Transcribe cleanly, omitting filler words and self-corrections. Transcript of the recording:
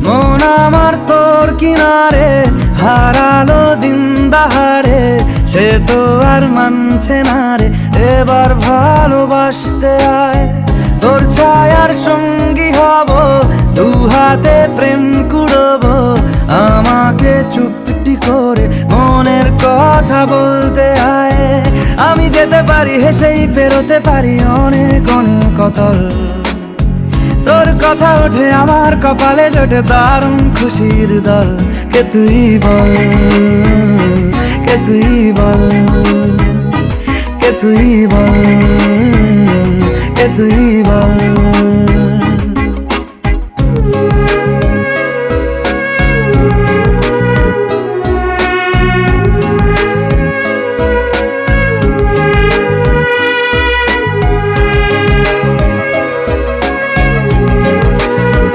মন আমার তোর কিনারে হারালো দিন দাহারে, সে তো আর মানছে না রে, এবার ভালোবাসতে আয়। তোর ছায়ার সঙ্গী হব, দু হাতে প্রেম কুড়বো, আমাকে চুপটি করে মনের কথা বলতে আয়। আমি যেতে পারি হেসেই পেরোতে পারি অনেক অনেক অতল, তোর কথা ওঠে আমার কপালে জোটে দারুণ খুশির দল। কে তুই বল, কে তুই বল, কে তুই বল, কে তুই বল।